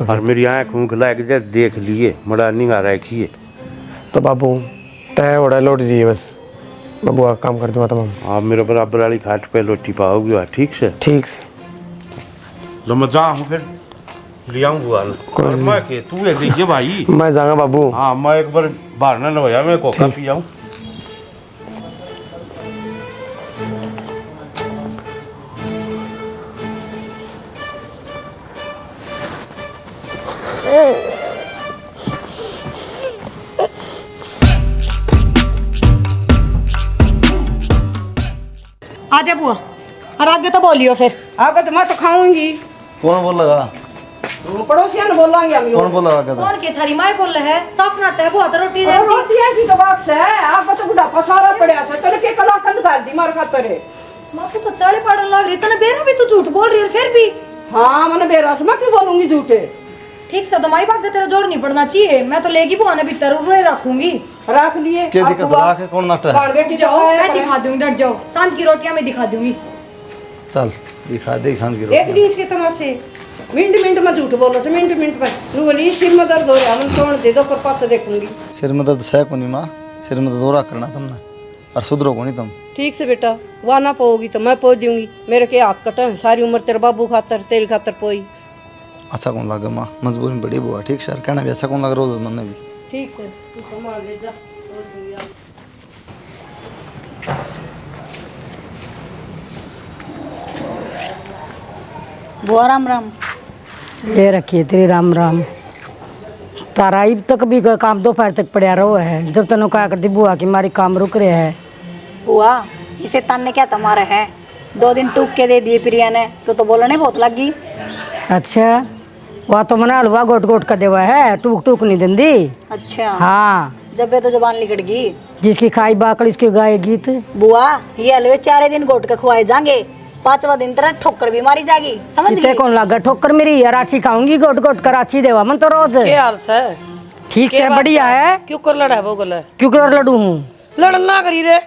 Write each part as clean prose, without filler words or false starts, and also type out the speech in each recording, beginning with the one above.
और मेरी आँख ऊँख लग जाए देख लिए बड़ा निगाह रखिए। तो बाबू तय ओढ़ा लौट जाइए बस, बाबू आ काम कर दूँगा तमाम। आप मेरे बराबर वाली खाट पे रोटी पाओगे ठीक से? ठीक से। लो मैं जाऊँ फिर ले आऊँ बुआ और मैं के तू ले लीजिए भाई। मैं जाऊँगा बाबू। हाँ मैं एक बार बाहर ना होया मैं कोका पी जाऊँ। आजा बुआ, और आगे तो बोलियो फिर। आगे तो मैं तो खाऊंगी। कौन बोल लगा? पड़ोसिया ने बोलेंगे हम। कौन बोल लगा? कौन के थारी माई बोल रहे है? साफ नाटे है बुआ तो रोटी दे। रोटियां की तो बात से है, आपको तो बुढ़ापा सारा पड़ा से तने के कला कंद कर दी मार खातर है। मां तो चाले पाड़न लग रही, तने बेरा भी तो झूठ बोल रही है फिर भी। हां मैंने बेरा से मैं क्यों बोलूंगी झूठे? ठीक से तो माई बात तेरा जोर नहीं पड़ना चाहिए। मैं तो लेगी बुआ ने भीतर रोए रखूंगी। रख लिए क्या दिक्कत रहा? कौन नाटा है? बाल बेटी जाओ, मैं दिखा दूंगी, डट जाओ। सांझ की रोटियां मैं दिखा दूंगी। चल दिखा दे सांझ की एक दिन इसके तमाशे मिनट में झूठ बोलो से मिनट में नु बोली सिर में दर्द हो रहा है, मैं छोड़ दे दो पर पास देखूंगी। सिर में दर्द है कोनी मां, सिर में दर्द करना तुमने और सुधरो कोनी तुम। ठीक से बेटा, वहाँ ना पोगी तो मैं पो दूंगी। मेरे के हाथ कटा है, सारी उम्र तेरे बाबू खातर तेरी खातर पोई। अच्छा कौन लगा मां, मजबूरी में बड़ी बुआ। ठीक सर कहना भी अच्छा कौन लग रोज मन भी। ठीक है तू संभाल ले जा। बुआ राम राम। ले रखिए तेरी राम राम। तारा अब तक भी काम दोपहर तक पड़ा रहो है, जब तनु क्या करती बुआ की मारी काम रुक रहे है। बुआ इसे ताने क्या तुम्हारे है? 2 दिन टूक के दे दिए प्रिया ने तो बोलने बहुत लगी। अच्छा वह तो मना हलवा गोट गोट कर देवा है, टूक टूक नहीं देंदी। अच्छा हाँ जब तो जबान लिकट गई। जिसकी खाई बाकड़ उसकी गाय गीत। बुआ ये हलवे 4 दिन गोट के खुआए जाएंगे, 5वां दिन तरह ठोकर भी मारी जाएगी, समझ गई? कौन लगा ठोकर मेरी? राची खाऊंगी गोट गोट कर राची देवा मन तो रोज। क्या हाल से? ठीक से बढ़िया है। क्यों कर लड़ा है वो गला? क्यों कर लड़ू हूँ? लड़न ना करी रे।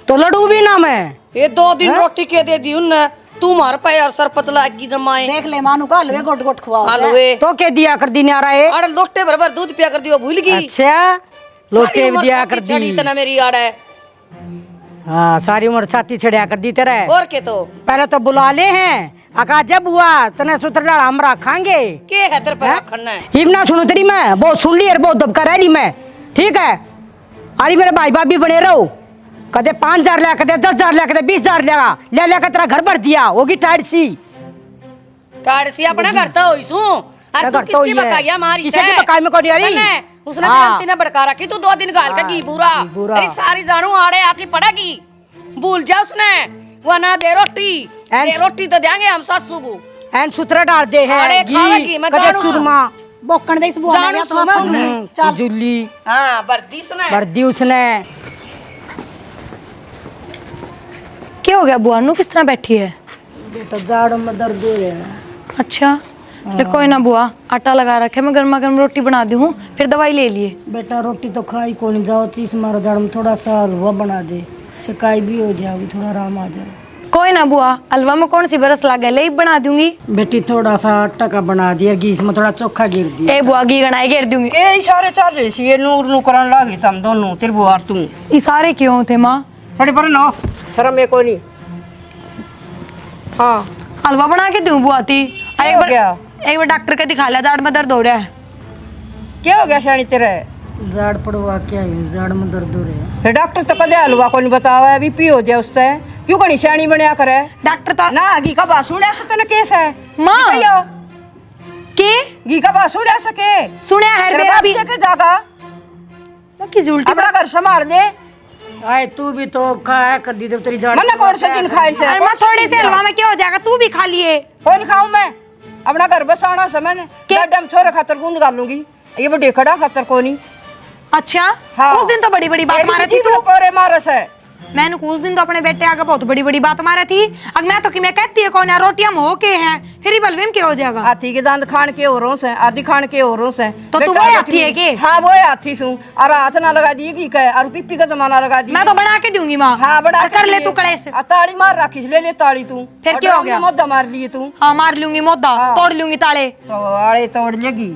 तो लड़ू भी ना मैं। ये 2 दिन रोटी के दे दी उनने, तू मार पाए और सर पतला की जमाए। देख ले मानू का हलवे गोट गोट खुआ हलवे तो के दिया कर दी न्यारा है? अरे लोटे भर दूध पिया कर दी, वो भूल गई। अच्छा लोटे दिया कर दी। इतना मेरी आड़ है। हाँ सारी उम्र छाती छड़िया कर दी तेरे। और के तो पहले तो बुला ले हैं अका जब हुआ तने सुतरा हम रखांगे। के है तेरे पर रखना है? इमना सुनो तेरी मैं बहुत सुन ली और बहुत दबका रही मैं। ठीक है अरे मेरे भाई बाप भी बने रहो, कदे 5,000 लिया, कदे 10,000 लिया, कदे 20,000 लिया, ले लेकर तेरा घर भर दिया होगी टाइट सी। कार्ड सी अपना करता हो इसू। अरे तू किसकी बकाया मारी किसी की बकाई में कोनी आ रही? उसने क्रांति ने भड़का रखी, तू 2 दिन गाल का घी पूरा। अरे सारी जानू आड़े आके पड़ेगी, भूल जा उसने। वो ना दे रोटी, दे रोटी तो देंगे हम सासू को। एन सुतरा डाल दे है घी, कदे चूरमा बोकण दे इस बुआ ने तो चल जुल्ली। हां बर्दी उसने, बर्दी उसने। क्या हो गया बुआ नु किस तरह बैठी है? बेटा जाड़ में दर्द हो रहा है। अच्छा ले कोई ना बुआ, आटा लगा रखे, मैं गर्मा गर्म रोटी बना दी हूँ, फिर दवाई ले लिए। बेटा रोटी तो खाई को नहीं जाओ, चीज मारा जाड़ में थोड़ा सा हलवा बना दे, सिकाई भी हो जाएगी, थोड़ा आराम आ जाए। कोई ना बुआ, हलवा में कौन सी बरस लगे, ले बना दूंगी। बेटी थोड़ा सा आटा का बना दिया, घी में थोड़ा चोखा गिर दिया। ए बुआ घी गणाई गिर दूंगी। ए इशारे चल रही सी, ये नूर नू करन लाग रही तुम दोनों, तेरे बुआ और तू। इशारे क्यों थे माँ? थोड़े पर ना शर्म में कोई नहीं। हाँ हलवा बना के दूं बुआ ती? एक बार डॉक्टर के दिखा लिया, जाड़ में दर्द हो रहा है। क्या हो गया शानी तेरे? जाड़ पड़वा क्या है, जाड़ में दर्द हो रहा है। फिर डॉक्टर तो कदे हलवा को नहीं बतावा, अभी पी हो जाए उससे क्यों कहीं शानी बनया करे? डॉक्टर तो ना घी का बात सुने से तने केस है माँ के घी का बात सुने सके सुने है तेरे बे बाप अभी के जागा की उल्टी अपना घर संभाल दे। आए तू भी तो खाया कर दी तेरी जाड़। मन्ना कौन से दिन खाए से? अरे माँ थोड़े से हलवा में क्या हो जाएगा, तू भी खा लिए। कौन खाऊं मैं? अपना घर बसाना समय डम छोरे खातर गूंद कर लूंगी, ये वो डेखड़ा खातर को नहीं। अच्छा हाँ। उस दिन तो बड़ी बड़ी बात मारी थी तू। पोरे मारस है मैंने कुछ दिन तो अपने बेटे आगे बहुत बड़ी बड़ी बात मारी थी। अब मैं तो कि मैं कहती है कौन है रोटियां हो के हैं फिर ही बलवीम के हो जाएगा। हाथी के दांत खान के औरों से आदि खान के औरों से तो तू वो हाथी है के? हाँ वो हाथी सू और हाथ ना लगा दिए की कहे और पिप्पी का जमाना लगा दिए। मैं तो बना के दूंगी माँ। हाँ बड़ा कर ले तू कड़े से। ताड़ी मार रखी ले ले ताड़ी तू फिर क्या हो गया? मोदा मार लिए तू। हाँ मार लूंगी मोदा तोड़ लूंगी ताले। तो आड़े तोड़ लेगी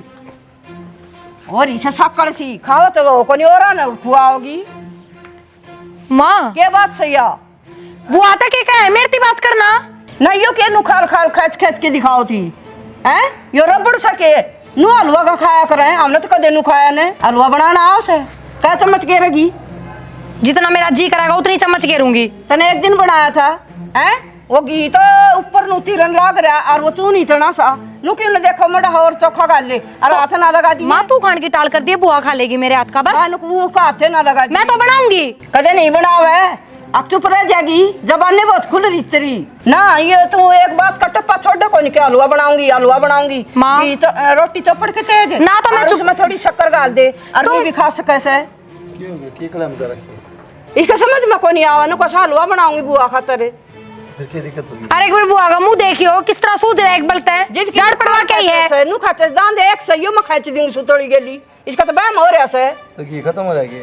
और इसे शक्कर सी खाओ तो कोनी और ना खुआओगी। माँ क्या बात सही है? बुआ तक क्या है मेरी बात करना नहीं यो के नु खाल खाल खच खच के दिखाओ थी हैं यो रबड़ सके नु हलवा का खाया करे हमने तो कदे नु खाया ने हलवा बनाना आओ से क्या चम्मच घेरेगी? जितना मेरा जी करेगा उतनी चम्मच घेरूंगी। तने एक दिन बनाया था हैं वो घी तो ऊपर नु तीरन लाग रहा और वो तू नहीं तना सा नु क्यों न देखो मड़ा और चोखा गाल ले और हाथ ना लगा दी। माँ तू खान की टाल कर दिए बुआ खा लेगी मेरे हाथ का बस। नु का हाथ ना लगा दी। मैं तो बनाऊंगी। कदे नहीं बनावे अब चुप रह जाएगी जबान बहुत खुल रही तेरी ना। ये तू एक बात का टप्पा छोड़ दो कोनी क्या हलवा बनाऊंगी माँ तो रोटी चौपड़ के तेज ना तो मैं उसमें थोड़ी शक्कर डाल दे और भी खा सके से इसका समझ में कोई नहीं आवा नु कैसा हलवा बनाऊंगी बुआ खातर। फिर क्या दिक्कत होगी? अरे एक बार बुआ का मुंह देखियो किस तरह सूझ रहा है एक बलता है जड़ पड़वा के ही है नु खाते दान दे एक सही में खाच दूंगी सुतोड़ी गेली इसका तो बहम हो रहा से तो घी खत्म हो जाएगी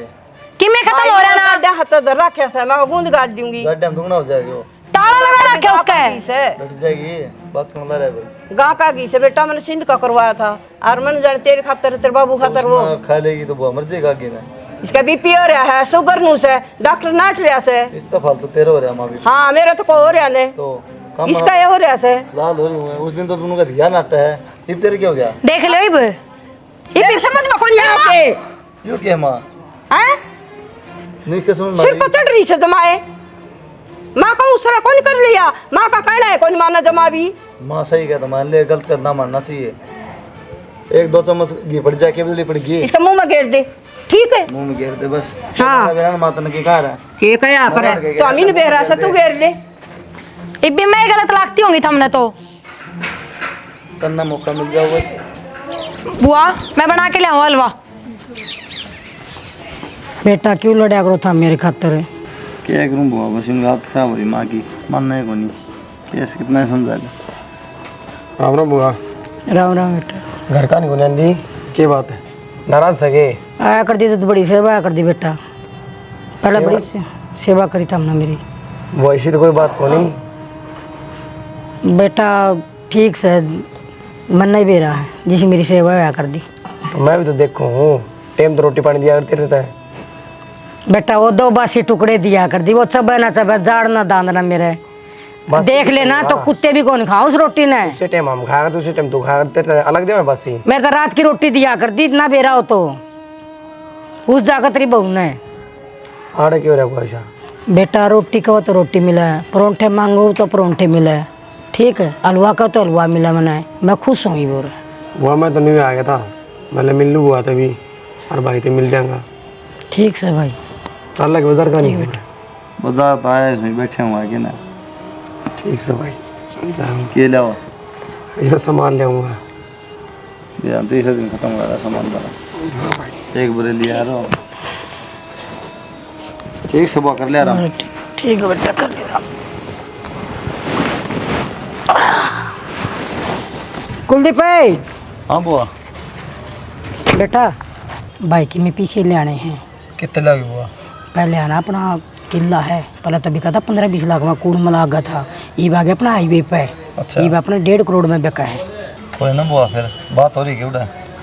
कि मैं खत्म हो रहा ना डा हाथ धर रखे से मैं गूंद गाड़ दूंगी गड्ढे दुगना हो जाएगी वो ताला लगा रखे उसका से बैठ जाएगी बात करना रहा है गाँव का घी से बेटा मैंने सिंध का करवाया था और मैंने जाने तेरे खातर तेरे बाबू खातर वो खा लेगी तो वो मर जाएगा घी में। इसका बीपी हो रहा है शुगर नूस है डॉक्टर नाट रहा से इस तो फालतू तेरे हो रहा है माँ भी हाँ मेरा तो को हो रहा ने तो कम इसका ये हो रहा से लाल हो रही हूँ उस दिन तो दोनों का ध्यान हटा है इब तेरे क्या हो गया? देख लो इब ये समझ में कौन यहाँ के यो क्या माँ हैं नहीं क्या समझ सिर मारी पर चढ़ रही से जमाए माँ का उस तरह कौन कर लिया माँ का कहना है कौन माना जमा भी माँ सही कहता मान ले गलत करना मानना चाहिए। एक दो चम्मच घी पड़ जाए केवल पड़ गई इसका मुंह में घेर दे ठीक है मुंह में घेर दे बस। हाँ। मेरा माता ने क्या रहा के कया करे तो अमीन बेहरा से तू घेर ले इब भी मैं गलत लगती होंगी हमने तो करना मौका मिल जाओ बस। बुआ मैं बना के ले आऊँ हलवा। बेटा क्यों लड़ा करो था मेरे खातर क्या करूँ बुआ बस इनका हाथ खराब हो रही माँ की मानना है कोनी कैसे कितना समझा ले। राम राम बुआ। राम राम बेटा घर का नहीं गुनंदी क्या बात है नाराज सके आया कर दी तो बड़ी सेवा कर दी बेटा पहले बड़ी सेवा करी था हमने मेरी वो ऐसी तो कोई बात को नहीं बेटा ठीक से मन नहीं भी रहा है जिसे मेरी सेवा आया कर दी। तो मैं भी तो देखूँ हूँ टाइम तो रोटी पानी दिया करते रहता है। बेटा वो दो बासी टुकड़े दिया कर दी वो चबे ना चबे जाड़ ना दांद ना मेरे देख लेना तो कुत्ते भी कौन खाओ उस रोटी ने उसी टाइम हम खाएगा तो उसी टाइम तू खाया करते अलग दे बस ही। मैं तो रात की रोटी दिया कर दी इतना बेरा हो तो पूछ जाकर तेरी बहू ने आड़े क्यों रहा ऐसा? बेटा रोटी का तो रोटी मिला है परोंठे मांगू तो परोंठे मिला है ठीक है हलवा का तो हलवा मिला मना मैं खुश हूँ बोल रहा वो मैं तो नहीं आ गया था मैंने मिल लू हुआ तभी और भाई तो मिल जाएगा ठीक से भाई चल लगे बाजार का नहीं बाजार तो आया इसमें बैठे हुआ है ना ठीक से भाई के लाओ ये सामान ले आऊँगा यार तीसरे दिन खत्म हो रहा सामान बड़ा एक बुरे लिया रहा ठीक सब कर ले रहा ठीक है बेटा कर ले रहा कुलदीप भाई। हाँ बुआ बेटा भाई की में पीछे ले आने हैं कितने लगे बुआ? पहले आना अपना किला है पहले तभी कहा था 15-20 लाख में कूड़ मला गया था ये आगे अपना हाईवे पे अच्छा। ये अपना 1.5 करोड़ में बिका है। कोई ना बुआ फिर बात हो रही क्यों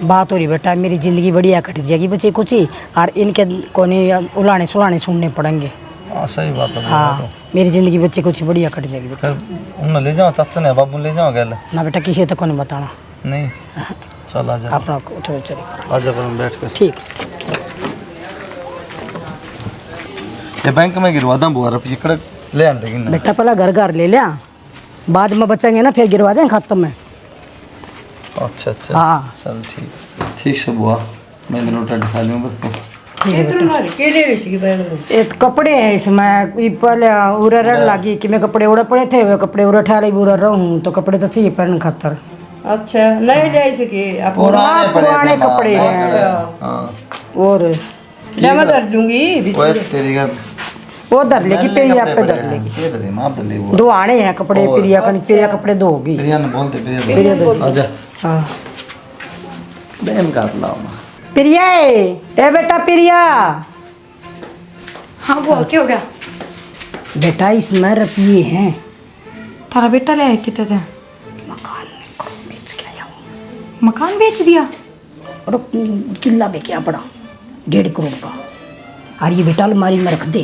बात हो रही बेटा मेरी ज़िंदगी बढ़िया कट जाएगी बच्चे कुछ ही और इनके कोने उलाने सुलाने सुनने पड़ेंगे। हाँ सही बात है हाँ मेरी ज़िंदगी बच्चे कुछ बढ़िया कट जाएगी बेटा। फिर उन्हें ले जाओ चाचा ने बाबू ले जाओ गल ना बेटा किसी तक को नहीं बताना नहीं चल आ जा अपना थोड़ा चले आ जा पर बैठ कर ठीक। ये बैंक में गिरवा दूँ बुआ रुपये कड़क ले आने देगी ना बेटा पहला घर घर ले लिया बाद में बचेंगे ना फिर गिरवा देंगे खाते में। अच्छा अच्छा हाँ चल ठीक से बुआ मैं दिन रोटी खा लूँ बस तो ये तो कपड़े हैं इसमें ये पहले उड़न लगी कि मैं कपड़े उड़ा पड़े थे वे कपड़े उड़ा ठा उड़ा रहूँ तो कपड़े तो चाहिए पहनने खातर। अच्छा नहीं ले सके पुराने कपड़े हैं हाँ और मैं कर दूंगी ओए तेरी का वो धर लेगी प्रिया पे धर लेगी ये धरे मां धर ले वो दो आने हैं कपड़े प्रिया कपड़े दो होगी प्रिया ने बोलते प्रिया दे आजा हाँ बहन का हाथ लाओ मां प्रिया ए बेटा प्रिया हाँ बुआ क्या हो गया? बेटा इसमें रुपये हैं थारा बेटा ले आया कितने थे? मकान बेच दिया और किला में क्या पड़ा 1.5 करोड़ का। और ये बेटा अलमारी में रख दे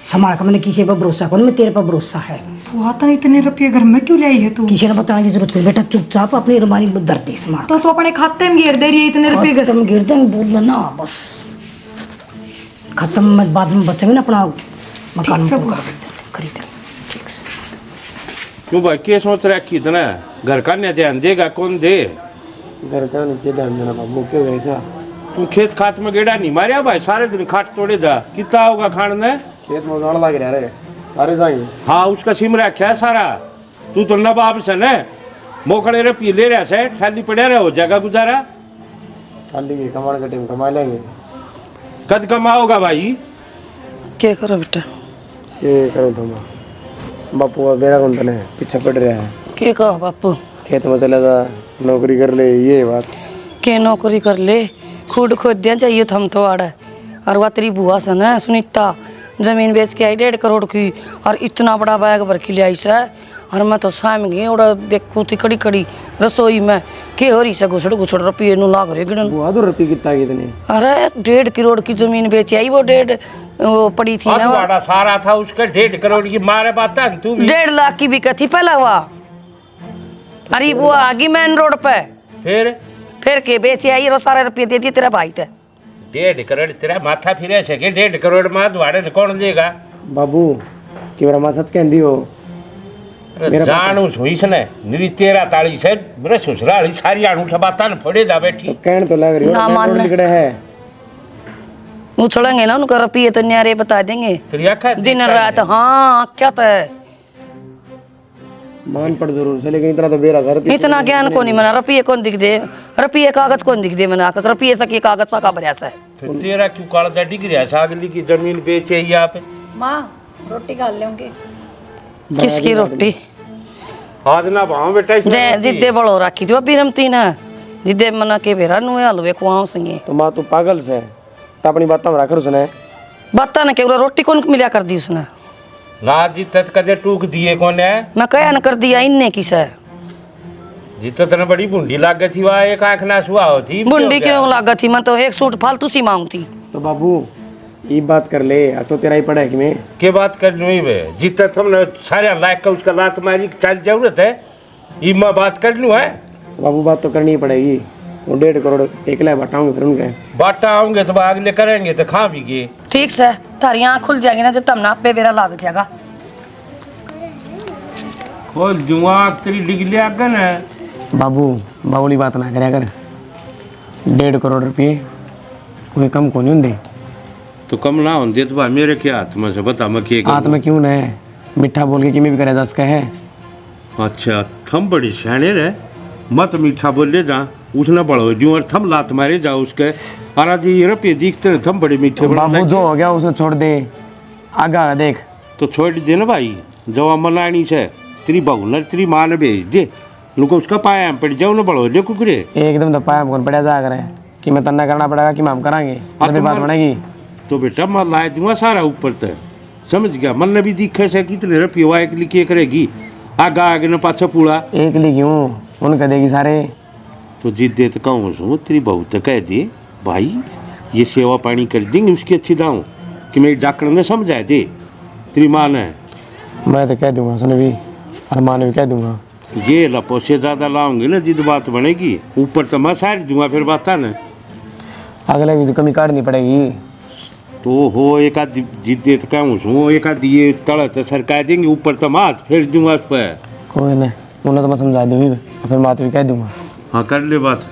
संभाल कर। मैंने किसी पर भरोसा कौन मैं तेरे पर भरोसा है। बुआ तो इतने रुपये घर में क्यों ले आई है तू? किसी ने बताने की जरूरत नहीं बेटा चुपचाप अपनी अलमारी में धर दे संभाल। तो अपने खाते में घेर दे रही है इतने रुपये घर। तुम गिर देंगे बोल ना बस खत्म में बाद में बचेंगे ना अपना मकान ठीक में से खरीद ठीक से। क्यों भाई क्या सोच रहा है कि इतना घर का नहीं ध्यान देगा कौन दे? घर का नहीं ध्यान देना बाबू क्यों ऐसा? तू खेत खात में गेड़ा नहीं मारिया भाई सारे दिन खाट तोड़े जा कितना होगा खाने ने? खेत में गाड़ लग रहा है सारे जाएंगे। हाँ उसका सिम रखा है सारा। तू तो नवाब से न मोखड़े रे पी ले रहा से ठाली पड़े रहे हो जगह गुजारा। ठाली की कमाने का टाइम कमा लेंगे। कद कमाओगा भाई? क्या करो बेटा? ये करो तुम बापू मेरा कौन तने पीछे पड़ रहा है। क्या कहो बापू? खेत में चला जा नौकरी कर ले ये बात। के नौकरी कर ले खुद खोद दिया चाहिए थम तो आड़ा। और वह तेरी बुआ सन है सुनीता जमीन बेच के आई 1.5 करोड़ की और इतना बड़ा बैग भर के ले आई से। और मैं तो शाम गई और देखू थी कड़ी कड़ी रसोई में के हो रही से घुसड़ रुपये नु लाग रहे गिनन। बुआ तो रुपये कितना कितने? अरे 1.5 करोड़ की जमीन बेची आई वो 1.5 वो पड़ी थी ना तुम्हारा सारा था उसके 1.5 करोड़ की मारे बात है तू भी। 1.5 लाख की बिका थी पहला हुआ। अरे वो आ गई मेन रोड पे फिर के बेचे आई और सारे रुपये दे दिए तेरा भाई थे। 1.5 करोड़ तेरा माथा फिरे से के 1.5 करोड़ में दुआड़े ने कौन देगा? बाबू कि मेरा मां सच कहंदी हो। अरे जानू सुईस ने निरी तेरा ताली से मेरे ससुराली सारी आणू सबाता न फोड़े जा बैठी। तो कहन तो लग रही हो ना मान निकड़े है उछलेंगे ना उनका रुपये तो न्यारे बता देंगे तेरी आंखें दिन रात। हाँ क्या तो है मान पड़ जरूर से लेकिन इतना तो बेरा था। इतना ज्ञान को नहीं मना रुपये कौन दिख दे रुपये कागज कौन दिख दे मना रुपये सके कागज सा का भरिया सा फिर तेरा क्यों काला डिग रहा है? सागली की जमीन बेचे यहाँ पे माँ रोटी खा लेंगे। किसकी रोटी? आज ना भाव बेटा जय जिद्दे बड़ो रखी थी वो भी रमती ना जिद्दे मना के बेरा नुए हलवे कुआं सिंगे। तो माँ तू पागल से तो अपनी बात में रख उसने बता ना के रोटी कौन मिला कर दी उसने? ना जीतत कदे टूक दिए कौन है? मैं कया न कर दिया इनने किस है जीतत ने बड़ी बुंडी लाग गई थी वहाँ एक आँख ना सुहा होती। बुंडी क्यों लागत थी? मैं तो एक सूट फालतू सी मांग थी। तो बाबू ये बात कर ले तो तेरा ही पड़ा है कि मैं के बात कर लूँ वे जीतत हमने सारे लायक का उसका लात मारी चल जरूरत है ये मैं बात कर लूँ है। बाबू बात तो करनी ही पड़ेगी। वो 1.5 करोड़ एकला बांटाऊंगे फिर उनके बाटा आऊंगे तो अगले करेंगे तो खा भी गए। ठीक से थारी आँख खुल जाएगी ना जब तब ना पे बेरा लाग जाएगा। खोल जुआ तेरी डिगली आगन है। बाबू बाबूली बात ना करे कर 1.5 करोड़ रुपये कोई कम को नहीं होंगे। तो कम ना होंगे तो भाई मेरे क्या हाथ में से बता मैं क्या हाथ में क्यों न मीठा बोल के कि मैं भी करे दस का है। अच्छा थम बड़ी सियाने रहे मत मीठा बोल ले जा उसने बड़ो जो और थम लात मारे जा उसके और जी ये रुपये दिखते हैं थम बड़े मीठे बाबू जो हो गया उसने छोड़ दे आगा देख। तो छोड़ दे ना भाई जवा मनानी से तेरी बहू ने तेरी माँ ने भेज दे उनको उसका पाया पड़ जाओ ना बड़ो ले कुकरे एकदम तो पाया कौन पड़ा जा करे कि मैं तन्ना करना पड़ेगा कि हम कराएंगे तभी बात बनेगी। तो बेटा मैं ला दूंगा सारा ऊपर तक समझ गया मन ने भी दिखे से कितने रुपये हुआ एक लिखे करेगी आगा आगे न पाछा पूरा एक ली क्यों उनका देगी सारे। तो जिद दे तो कहूँ सुन तेरी बहू तो कह दे भाई ये सेवा पानी कर देंगे उसकी अच्छी दाऊँ कि मेरी डॉक्टर ने समझाए दे तेरी माँ ने। मैं तो कह दूंगा सुन भी और माँ ने भी कह दूंगा ये लपो से ज़्यादा लाऊंगी ना जिद बात बनेगी ऊपर तो मैं सारी दूंगा फिर बात है ना अगले भी तो कमी काटनी पड़ेगी। तो हो एक आध जिद दे तो कहूँ सुन एक आध ये तड़ तो सरकार देंगे ऊपर तो मैं हाथ फेर दूंगा उस पर। कोई नहीं उन्हें तो मैं समझा दूंगी फिर माँ तो भी कह दूंगा। हाँ कर ले बात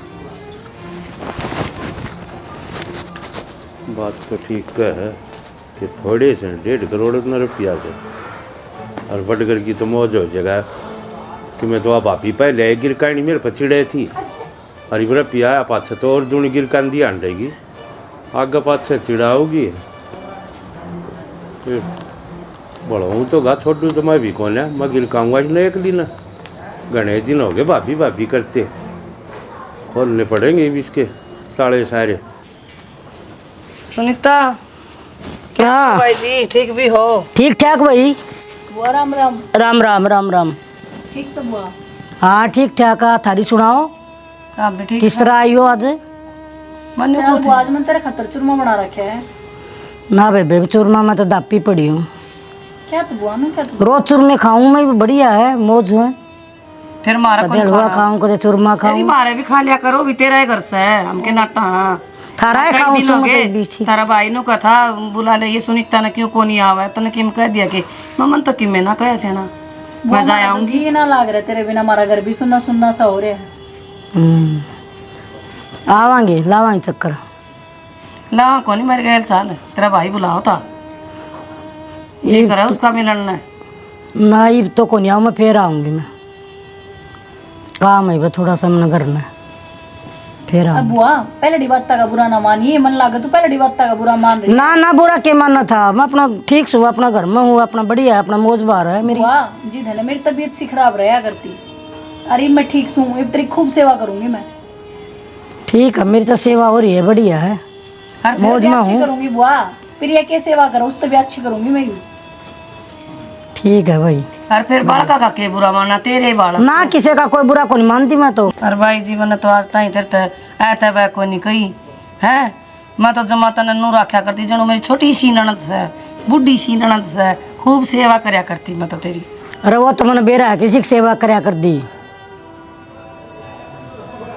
तो ठीक है कि थोड़े से 1.5 करोड़ रुपया से और बटगर की तो मौज हो जाएगा कि मैं तो अब भाभी पहले गिरकानी मेरे पर चिड़े थी और ये रुपया आया पास तो और दूनी गिरकान दी आंडेगी आगे पास से चिड़ाओगी फिर बोलो हूँ तो गा छोड़ू तो मैं भी कौन है, मैं गिर खाऊंगा ना एक दिन, गणेश दिन हो गए भाभी भाभी करते, खोलने पड़ेंगे भी इसके ताले सारे। सुनीता क्या भाई जी ठीक भी हो? ठीक ठाक भाई। बुआ राम राम। राम राम राम राम। ठीक सब बुआ। हाँ ठीक ठाक है, थारी सुनाओ आप भी ठीक? किस तरह आई हो आज? मनु चल बुआ आज मैंने तेरे खतर चूरमा बना रखे है। ना बेबे चूरमा में तो दापी पड़ी हूँ। क्या तो बुआ ना क्या तो रोज चूरमे खाऊं मैं भी, बढ़िया है मौज है। फिर मारा कदे हलवा खाऊं कदे चूरमा तेरी खाऊं। मारे भी खा लिया करो, भी तेरा ही घर से है हमके नाटा। हाँ थारा है कई खाऊं दिन तो हो मतलब गए भी ठीक। तारा भाई नु कथा बुला ले, ये सुनीता ने क्यों कोनी आवा, तने किम कह दिया कि ममन तो किमे ना कहे से ना मैं जा आऊंगी। जी ना लाग रहा तेरे बिना, हमारा घर भी सुनना सुनना सा हो रहा है। आवांगे लावांगे चक्कर। ला कोनी मेरे गैल चाल तेरा भाई बुलाओ था जी करे उसका मिलन ना। ना ये तो को नहीं आऊँ, मैं फिर आऊंगी। मैं काम है बस थोड़ा सा मन करना है, फिर अब आऊंगी। बुआ पहले बात का बुरा ना मानिए, मन लागे तो पहले बात का बुरा मान रही। ना ना बुरा के मानना था, मैं अपना ठीक से हूँ, अपना घर में हूँ, अपना बढ़िया है, अपना मौज बार है मेरी। बुआ जी धने मेरी तबीयत सी खराब रहा करती। अरे मैं ठीक हूँ, अब तेरी खूब सेवा करूंगी मैं। ठीक है, मेरी तो सेवा हो रही है, बढ़िया है, हर मौज में अच्छी हूँ। करूंगी बुआ, प्रिया की सेवा करो उस तो भी अच्छी करूंगी मैं भी। ठीक है भाई। और फिर बालका का के बुरा माना, तेरे बालक ना किसी का कोई बुरा को नहीं मानती मैं तो। और भाई जी मैंने तो आज ताई तेरे ते ऐता वह को नहीं कही है। मैं तो जमा तने नू रखा करती जनो मेरी छोटी सी ननद से, बुढ़ी सी ननद से खूब सेवा करया करती मैं तो तेरी। अरे वो तो मैंने बेरा है किसी की सेवा करया कर दी।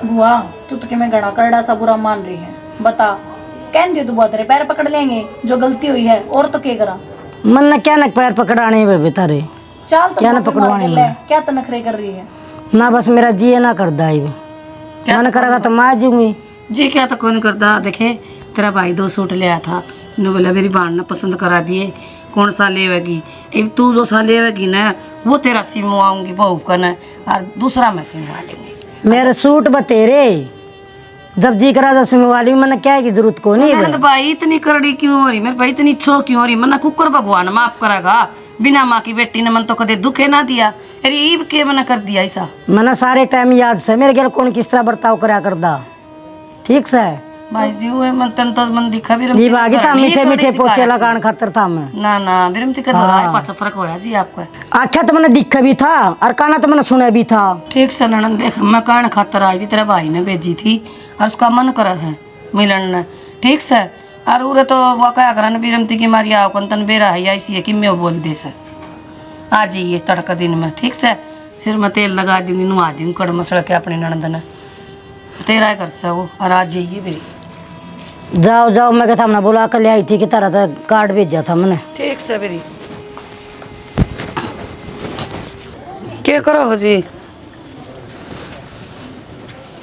बुआ तू तो कि मैं घड़ा करड़ा सा बुरा मान रही है, बता कह दियो तो बुआ तेरे पैर पकड़ लेंगे जो गलती हुई है, और तो क्या करा। मन ने क्या न पैर पकड़ाने बेबे तारे, चाल तो क्या ना बुआ फिर पकड़वाने मार में। ले, क्या तो नखरे कर रही है। ना बस मेरा जी ना करदा है, मन करेगा तो मैं जीऊंगी। जी क्या तो कौन करता। देखे तेरा भाई 2 सूट ले आया था, इन्होंने बोला मेरी बहन ने पसंद करा दिए, कौन सा लेवेगी। अब तू जो सा लेवेगी ना वो तेरा सिमवाऊंगी बहू का न, और दूसरा मैं सिमवा लेंगे। मेरे सूट बतेरे जब जी करा दस में वाली मैंने क्या की जरूरत को नहीं ननद भाई इतनी करड़ी क्यों हो रही, मेरे भाई इतनी छो क्यों हो रही। मना कुकर भगवान माफ करेगा, बिना माँ की बेटी ने मन तो कदे दुखे ना दिया। अरे ईब के मना कर दिया ऐसा। मैंने सारे टाइम याद से मेरे घर कौन किस तरह बर्ताव करा करदा, ठीक से भाई जी वो मन तन तो मन दिखा भी जी बागी था, मीठे मीठे पोचे लगान खातर था मैं। ना ना बिरमती का धरा है, पाचा फर्क होया जी आपको। आख्या तो मैंने दिखा भी था और काना तो मैंने सुना भी था। ठीक से ननद देख मैं कान खातर आई थी, तेरे भाई ने भेजी थी और उसका मन करा है मिलन ने, ठीक से। और उरे तो वो क्या करन बिरमती की मारी आओ कन तन बेरा है ऐसी है कि मैं बोल दे से आ जाइए तड़का दिन में, ठीक से। सिर में तेल लगा दूंगी, नुआ दूंगी कड़ मसड़ के अपनी ननद ने, तेरा घर से वो। और आ जाइए मेरी। जाओ जाओ, मैं कहता हमने बुला कर ले आई थी कि तरह तो कार्ड भेजा था मैंने। ठीक से मेरी। क्या करो हो जी?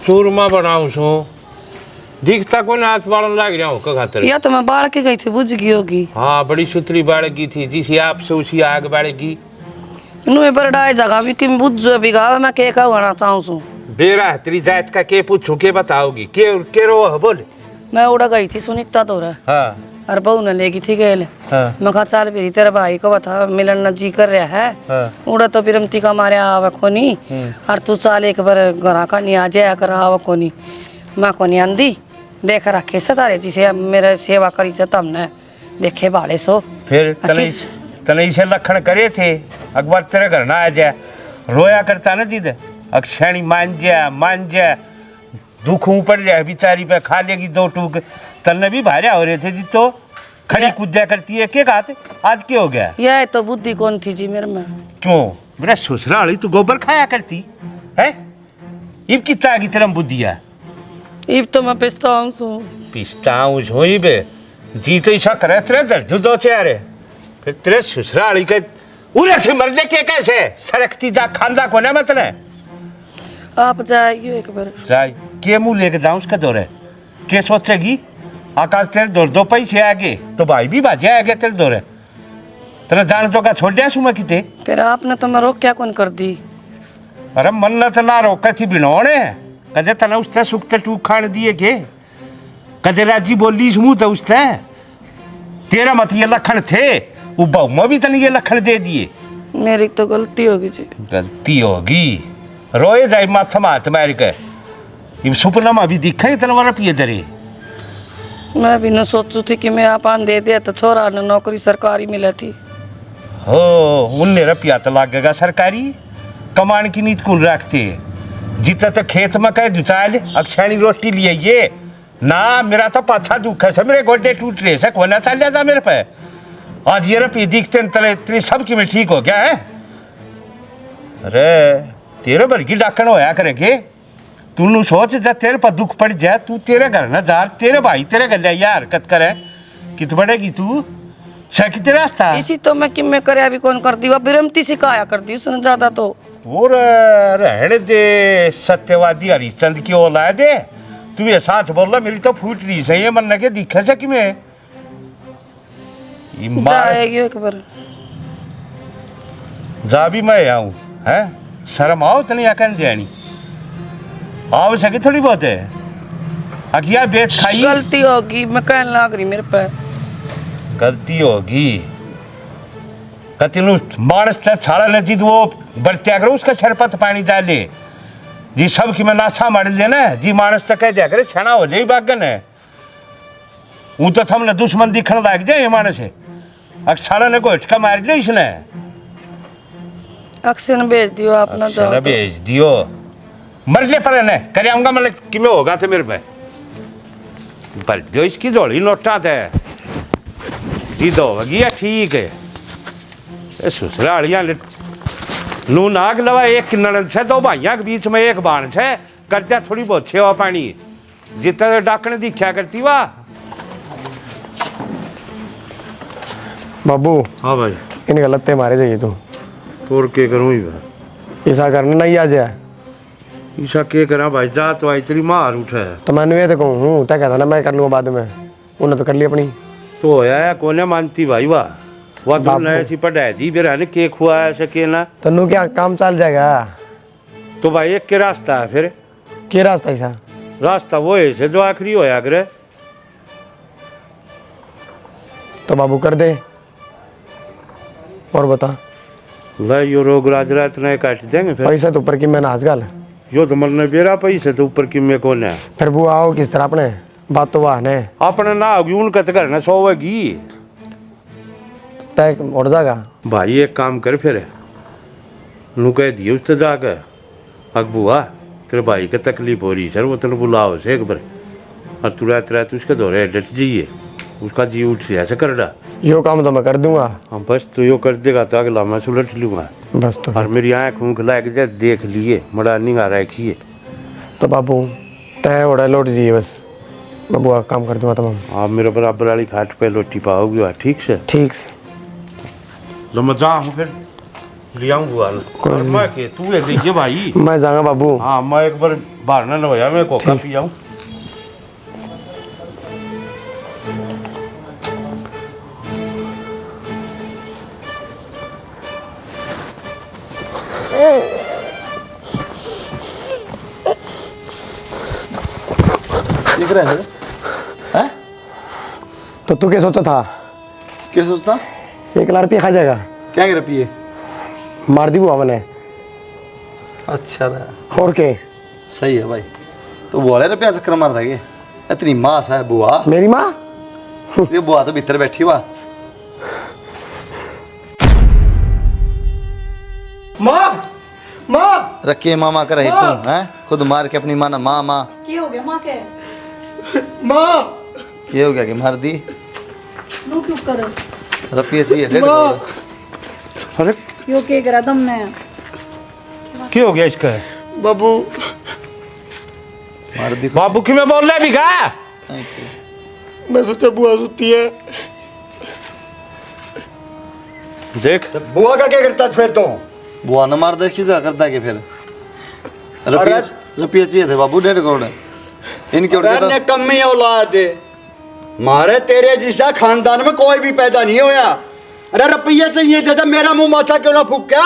चूरमा बनाऊं सो दिखता को ना हाथ बालन लाग रहा हूँ का खातर। या तो मैं बाढ़ के गई थी, बुझ गई होगी। हाँ बड़ी सुतरी बाड़गी थी, जिसी आपसे उसी आग बाड़गी। नुए बरडाए जगह भी कि बुझ जो बिगावे मैं के का होना चाहूं सू। बेरा है तेरी जात का के पूछू के बताओगी के रो है बोल। मैं उड़ा गई थी सुनीता तो रहा हाँ और बहू ने लेगी थी गेल। हाँ मैं कहा चल भी तेरे भाई को बता मिलन न जी कर रहा है। हाँ। उड़ा तो बिरमती का मारे आवा कोनी और तू चाल एक बार घर का नहीं आ जाया कर आवा कोनी। मैं कोनी आंदी देख रखे से तारे जिसे मेरे सेवा करी से तमने देखे बाड़े सो। फिर तने इसे लखन करे थे अकबर तेरे घर ना आ जाए रोया करता ना जिद अक्षणी मान जा दुख ऊपर जाए बेचारी पे खा लेगी 2 टूक। तन्ने भी भार्या हो रहे थे जी तो खड़ी कूद्या करती है के खाते आज क्या हो गया। यह तो बुद्धि कौन थी जी मेरे में। क्यों मेरा ससुराली तू गोबर खाया करती है, इब कितना की तरह बुद्धिया। इब तो मैं पिस्ताऊं सू पिस्ताऊं झोई बे जी तो ऐसा करे तेरे दर्द दो चेहरे फिर तेरे ससुराली के उरे से मरने के कैसे सरकती जा खांदा को ना मतने। आप जाइए एक बार। जाए के मुंह लेके जाऊं उसका दौरे के सोचेगी आकाश तेरे दौर 2 पैसे आगे तो भाई भी बाजे आगे तेरे दौरे तेरा जान तो का छोड़ जाए सुमा किते। फिर आपने तो मैं रोक क्या कौन कर दी। अरे मन न तो ना रोका थी बिनोने कदे तना उसने सुखते टूक खान दिए के कदे राजी बोली मुँह तो उसने तेरा मत ये लखन थे वो बहुमा भी तने ये लखन दे दिए। मेरी तो गलती होगी जी। गलती होगी रोए जाए माथा मात मार के ये सुपना में भी दिखा ही तलवार पिए दरे। मैं भी न सोचू थी कि मैं आपन दे दिया तो छोरा ने नौकरी सरकारी मिला थी। हो उनने रुपया तो लगेगा सरकारी कमान की नीत कौन रखते जितना तो खेत में कह दुचाल अक्षाणी रोटी लिए ये ना मेरा तो पाछा दुख है मेरे गोडे टूट रहे से कोना चल जाता मेरे पे आज ये रुपये दिखते तले तेरी सबकी में ठीक हो गया है। अरे तेरे भर की डाकन होया करेंगे तू सोच जब तेरे पर दुख पड़ जाए तू तेरे घर न जा तेरे भाई तेरे घर ले हरकत करे कित बढ़ेगी तू शक तेरा रास्ता इसी तो मैं किम में करे अभी कौन कर दी वो बिरमती सिखाया कर दी उसने ज्यादा तो और रहने दे सत्यवादी हरिश्चंद की औलाद है तू ये साथ बोल रहा मेरी तो फूट रही सही है मन के दिखे से कि मैं जाएगी एक बार जा भी मैं आऊं है शर्म आओ तने अकन देनी आओ सके थोड़ी बहुत है अकिया बेच खाई गलती होगी मैं कहने लग रही मेरे पे गलती होगी कतिनु मानस तक छाड़ा न जी वो बरत्या करो उसका सर पर पानी डाले जी सब की मैं नाशा मार लेना जी मानस तक कह दिया करे छना हो जाए बागन है वो तो हमने दुश्मन दिखने लग जाए ये मानस है अक्षाड़ा ने को झटका मार दिया इसने अक्सर ने भेज दियो अपना जाओ भेज दियो मर ले पर ने करे आऊंगा मतलब कि में होगा तो मेरे पे पर जो इसकी जोड़ी नोटा थे जी दो गया ठीक है ससुरालियां नू नाग लवा एक ननद से दो भाइयों के बीच में एक बाण से करता थोड़ी बहुत सेवा पानी जितना डाकने दिखा करती वाह बाबू। हाँ भाई इन गलते मारे जाइए तू और के करूँ ही ऐसा करने नहीं आ जाए ईसा के करा भाई जा तो आई तेरी मार उठे तो मैंने ये तो कहूँ तय कहता ना मैं कर लूँगा बाद में उन्हें तो कर ली अपनी तो होया कोने मानती भाई वाह तो नए सी पढ़ाई दी बेरा ने के खुआ सके ना तनु क्या काम चल जाएगा तो भाई एक के रास्ता है फिर क्या रास्ता ऐसा रास्ता वो है से जो आखिरी होया करे तो बाबू कर दे और बता भाई यो रोग राज रात नहीं काट देंगे फिर पैसा तो ऊपर की मैं नाच गाल यो तो मरने बेरा पैसे तो ऊपर की में कौन है फिर वो आओ किस तरह अपने बात तो वाह ने अपने ना होगी उनका तो घर ना सोवेगी तय उड़ जाएगा भाई एक काम कर फिर नू कह दिए उससे जाकर अकबुआ तेरे भाई का तकलीफ हो रही सर वो तेरे बुलाओ से एक बार और तुरा तुरा तो उसके दौरे डट जाइए उसका जी उठ से ऐसे कर डा यो काम तो मैं कर दूंगा हाँ बस तो यो कर देगा तो अगला मैं सुलट लूँगा बस तो और मेरी आँख ऊँख लाग जाए देख लिए मड़ा निगाह रखिए तो बाबू तय उड़ा लौट जाइए बस बाबू आ काम कर दूंगा तमाम आप मेरे बराबर वाली खाट पे लोटी पाओगे वहाँ ठीक से ठीक से लो मैं जाऊँ फिर ले आऊँगा मैं के तू ये देखिए भाई मैं जाऊंगा बाबू हाँ मैं एक बार बाहर ना भैया मैं कोका पी जाऊँ देख रहे हैं हैं तो तू क्या सोचा था क्या सोचता 1 लाख रुपया खा जाएगा क्या कर पिए मार दी बुआ मैंने अच्छा रहा और के सही है भाई तो बोले रुपया चक्कर मार था के इतनी मास है बुआ मेरी माँ ये बुआ तो भीतर बैठी हुआ माँ माँ रखे मामा कर रही तुम हैं खुद मार के अपनी माँ ना माँ माँ की हो गया माँ के माँ ये हो गया कि मार दी नू क्यों कर रुपये चाहिए 1.5 करोड़ अरे यो के करा तुमने क्या हो गया इसका बाबू मार दी बाबू की मैं बोल रहा भी का मैं सोचा बुआ सुती है देख बुआ का क्या करता फिर तो बुआ न मार दे खिजा करता के फिर रुपये रुपये चाहिए थे बाबू 1.5 करोड़ इनके ने कम ही औलाद है मारे तेरे जैसा खानदान में कोई भी पैदा नहीं होया अरे रुपये चाहिए थे तो मेरा मुंह माथा क्यों ना फूक क्या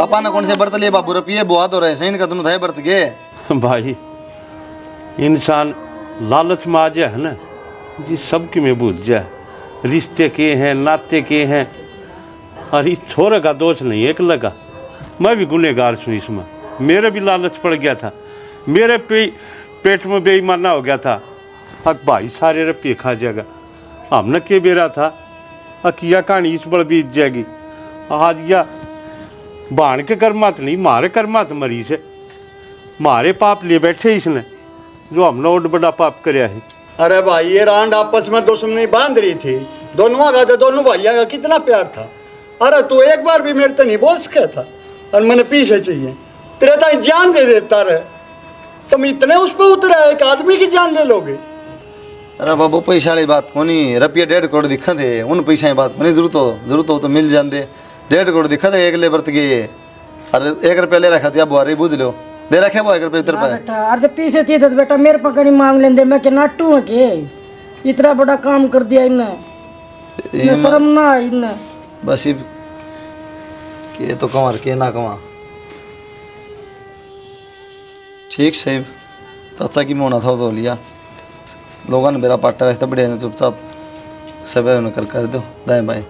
आपा ने कौन से बर्त लिए बाबू रुपये बुआ तो रहे इनका तुम थे बर्त के भाई इंसान लालच में आ जाए है ना जी सबकी में भूल जाए रिश्ते के हैं, नाते के हैं। और इस छोरे का दोष नहीं है, एक लगा मैं भी गुनहगार हूँ इसमें। मेरे भी लालच पड़ गया था, मेरे पेट में बेईमाना हो गया था। अब भाई सारे रुपये खा जाएगा, हमने के बेरा था अकिया कहानी इस बड़ बीत जाएगी। आज या बाण के कर्मात नहीं, मारे कर्मात मरी से, मारे पाप लिए बैठे इसने, जो हमने और बड़ा पाप कराया है। अरे भाई ये रांड आपस में दुश्मनी बांध रही थी, दोनों का तो दोनों भाइयों का कितना प्यार था। अरे तू एक बार भी मेरे तो नहीं बोल सका था, और मैंने पीछे चाहिए तेरे ताई जान दे देता रहे। तुम इतने उस पर उतरे, एक आदमी की जान ले लोगे। अरे बाबू पैसा वाली बात को नहीं, रुपये 1.5 करोड़ दिखा थे, उन पैसा की बात को नहीं। जरूरत हो तो मिल जाते। 1.5 करोड़ दिखा थे एक लेबर के। अरे 1 रुपया ले रखा था बुआरी, बुझ लो दे रखे वो 1 रुपये इधर पे। बेटा अरे पीछे थी तो बेटा मेरे पकड़ नहीं मांग लेंदे, मैं के नाटू है के इतना बड़ा काम कर दिया इन्हें, शर्म ना आई इन्हें। बस के तो कमार के ना कमा। ठीक सही चाचा की मोना था तो लिया लोगों ने मेरा पाटा ऐसा बढ़िया चुपचाप सब कर दो दाएं बाएं।